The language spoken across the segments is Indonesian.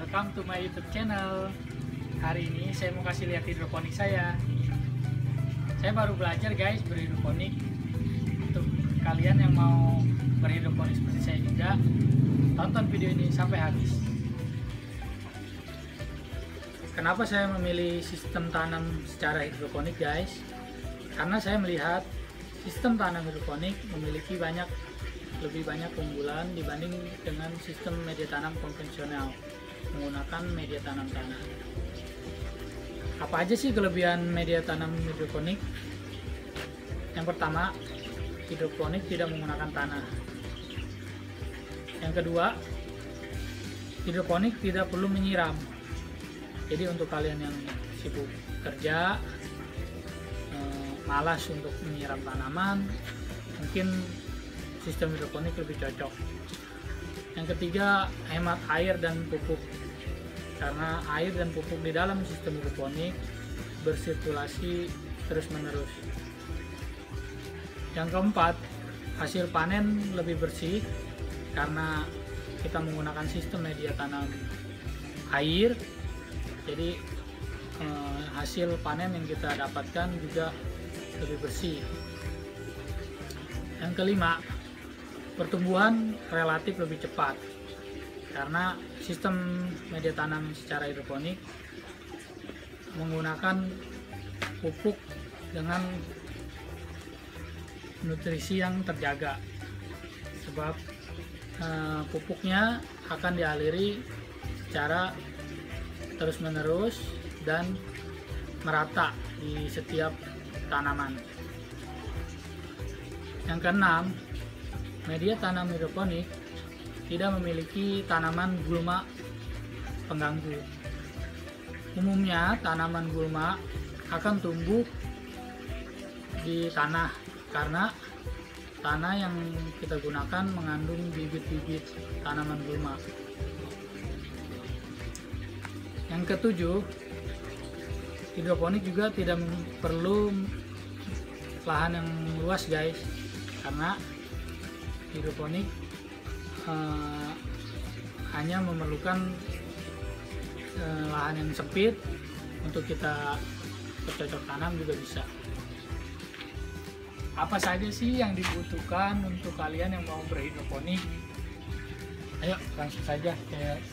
welcome to my YouTube channel. Hari ini saya mau kasih lihat hidroponik saya. Saya baru belajar guys berhidroponik. Untuk kalian yang mau berhidroponik seperti saya juga, tonton video ini sampai habis. Kenapa saya memilih sistem tanam secara hidroponik guys? Karena saya melihat sistem tanam hidroponik memiliki lebih banyak keunggulan dibanding dengan sistem media tanam konvensional menggunakan media tanam tanah. Apa aja sih kelebihan media tanam hidroponik? Yang pertama, hidroponik tidak menggunakan tanah. Yang kedua, hidroponik tidak perlu menyiram. Jadi untuk kalian yang sibuk kerja, malas untuk menyiram tanaman, mungkin sistem hidroponik lebih cocok. Yang ketiga, hemat air dan pupuk, karena air dan pupuk di dalam sistem hidroponik bersirkulasi terus-menerus. Yang keempat, hasil panen lebih bersih karena kita menggunakan sistem media tanam air. Jadi hasil panen yang kita dapatkan juga lebih bersih. Yang kelima, pertumbuhan relatif lebih cepat karena sistem media tanam secara hidroponik menggunakan pupuk dengan nutrisi yang terjaga, sebab pupuknya akan dialiri secara terus-menerus dan merata di setiap tanaman. Yang keenam, media tanam hidroponik tidak memiliki tanaman gulma pengganggu. Umumnya tanaman gulma akan tumbuh di tanah karena tanah yang kita gunakan mengandung bibit-bibit tanaman gulma. Yang ketujuh, hidroponik juga tidak perlu lahan yang luas guys, karena hidroponik hanya memerlukan lahan yang sempit. Untuk kita bercocok tanam juga bisa. Apa saja sih yang dibutuhkan untuk kalian yang mau berhidroponik? Ayo langsung saja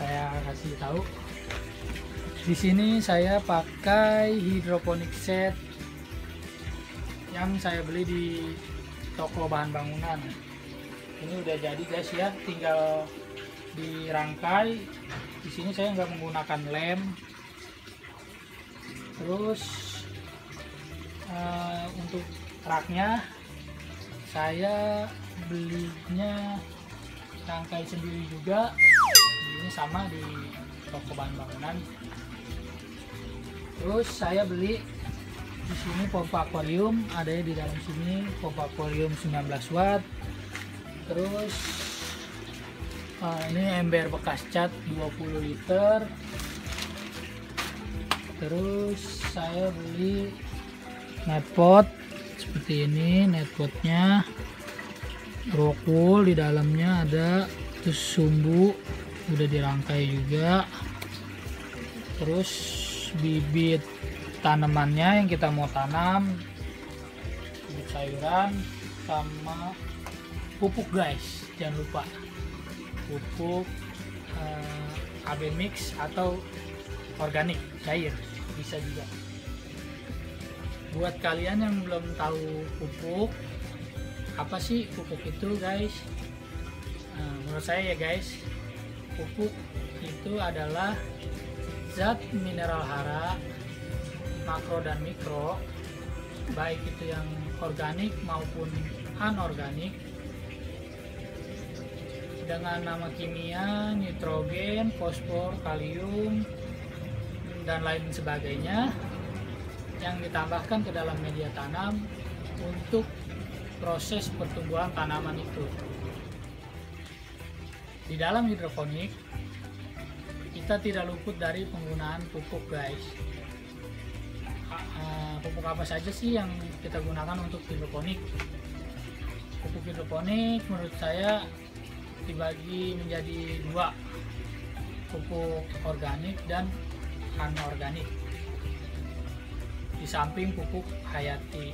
saya kasih tahu. Di sini saya pakai hidroponik set yang saya beli di toko bahan bangunan. Ini udah jadi guys ya, tinggal dirangkai. Di sini saya nggak menggunakan lem. Terus untuk raknya saya belinya rangkai sendiri juga. Ini sama di toko bahan bangunan. Terus saya beli di sini pompa akuarium, adanya di dalam sini pompa akuarium 19 watt. Terus ini ember bekas cat 20 liter. Terus saya beli netpot seperti ini, netpotnya rokul, di dalamnya ada, terus sumbu udah dirangkai juga. Terus bibit tanamannya yang kita mau tanam, bibit sayuran, sama pupuk guys, jangan lupa pupuk AB mix atau organik cair bisa juga. Buat kalian yang belum tahu pupuk, apa sih pupuk itu guys? Menurut saya ya guys, pupuk itu adalah zat mineral hara makro dan mikro, baik itu yang organik maupun anorganik, dengan nama kimia, nitrogen, fosfor, kalium, dan lain sebagainya yang ditambahkan ke dalam media tanam untuk proses pertumbuhan tanaman itu. Di dalam hidroponik kita tidak luput dari penggunaan pupuk guys. Pupuk apa saja sih yang kita gunakan untuk hidroponik? Pupuk hidroponik menurut saya dibagi menjadi dua, pupuk organik dan anorganik, di samping pupuk hayati.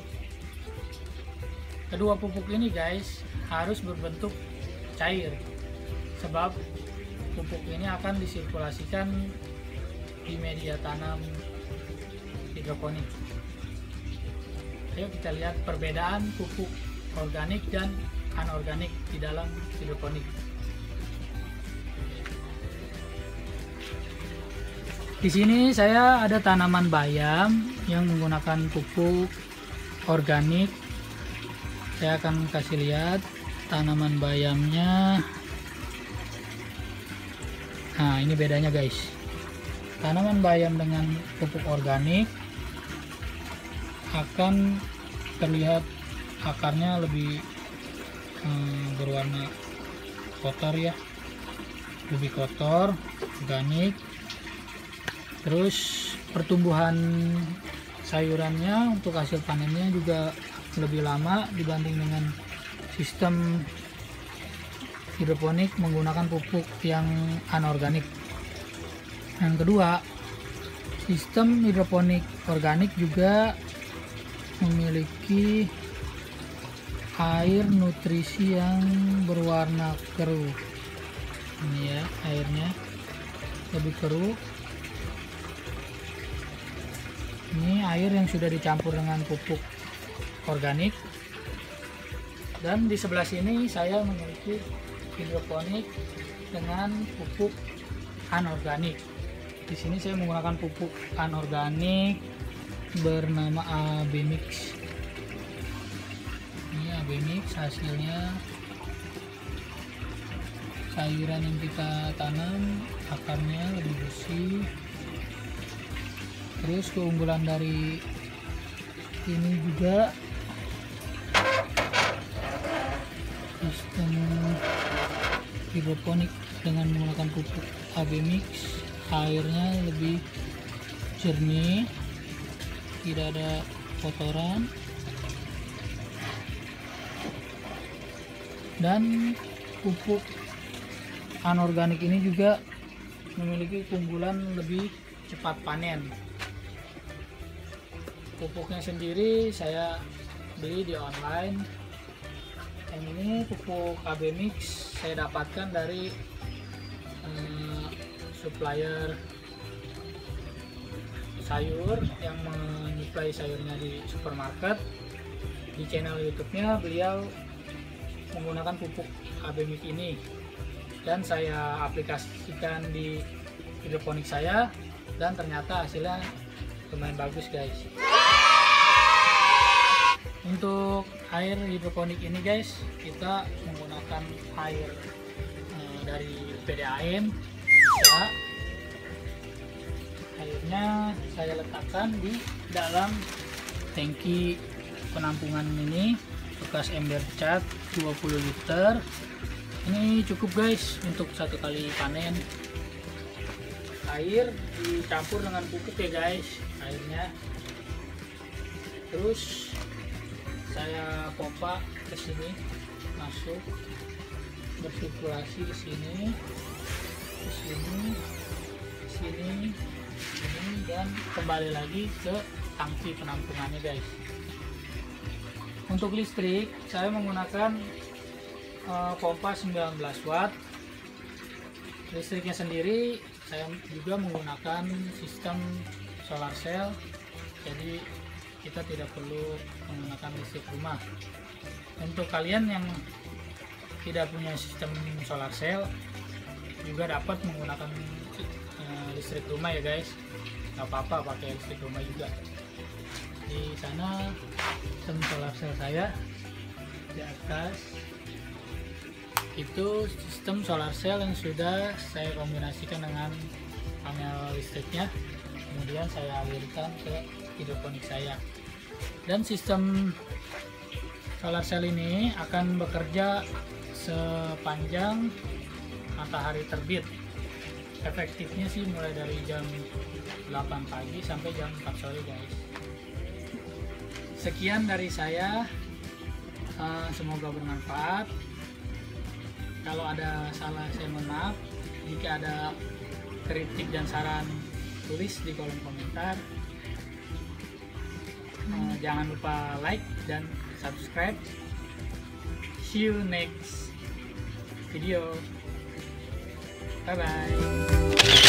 Kedua pupuk ini guys harus berbentuk cair, sebab pupuk ini akan disirkulasikan di media tanam hidroponik. Ayo kita lihat perbedaan pupuk organik dan anorganik di dalam hidroponik. Di sini saya ada tanaman bayam yang menggunakan pupuk organik. Saya akan kasih lihat tanaman bayamnya. Nah, ini bedanya guys. Tanaman bayam dengan pupuk organik akan terlihat akarnya lebih berwarna kotor ya, lebih kotor, organik. Terus pertumbuhan sayurannya untuk hasil panennya juga lebih lama dibanding dengan sistem hidroponik menggunakan pupuk yang anorganik. Yang kedua, sistem hidroponik organik juga memiliki air nutrisi yang berwarna keruh. Ini ya, airnya lebih keruh. Ini air yang sudah dicampur dengan pupuk organik. Dan di sebelah sini saya memiliki hidroponik dengan pupuk anorganik. Di sini saya menggunakan pupuk anorganik bernama AB Mix. Ini AB Mix, hasilnya sayuran yang kita tanam akarnya lebih bersih. Terus keunggulan dari ini juga sistem hidroponik dengan menggunakan pupuk AB Mix, airnya lebih jernih, tidak ada kotoran, dan pupuk anorganik ini juga memiliki keunggulan lebih cepat panen. Pupuknya sendiri saya beli di online. Yang ini pupuk AB Mix saya dapatkan dari supplier sayur yang menyuplai sayurnya di supermarket. Di channel YouTube-nya beliau menggunakan pupuk AB Mix ini, dan saya aplikasikan di hidroponik saya, dan ternyata hasilnya lumayan bagus guys. Untuk air hidroponik ini guys, kita menggunakan air dari PDAM. Bisa. Airnya saya letakkan di dalam tangki penampungan ini bekas ember cat 20 liter. Ini cukup guys untuk satu kali panen. Air dicampur dengan pupuk ya guys, airnya. Terus saya pompa ke sini, masuk, bersirkulasi ke sini, ke sini, ke sini, sini, dan kembali lagi ke tangki penampungannya guys. Untuk listrik saya menggunakan pompa 19 watt. Listriknya sendiri saya juga menggunakan sistem solar cell, jadi kita tidak perlu menggunakan listrik rumah. Untuk kalian yang tidak punya sistem solar cell juga dapat menggunakan listrik rumah ya guys, nggak apa-apa pakai listrik rumah juga. Di sana sistem solar cell saya di atas itu sistem solar cell yang sudah saya kombinasikan dengan panel listriknya, kemudian saya alirkan ke hidroponik saya. Dan sistem solar cell ini akan bekerja sepanjang matahari terbit. Efektifnya sih mulai dari jam 8 pagi sampai jam 4 sore guys. Sekian dari saya, semoga bermanfaat. Kalau ada salah saya mohon maaf. Jika ada kritik dan saran tulis di kolom komentar. Jangan lupa like dan subscribe. See you next video. Bye bye.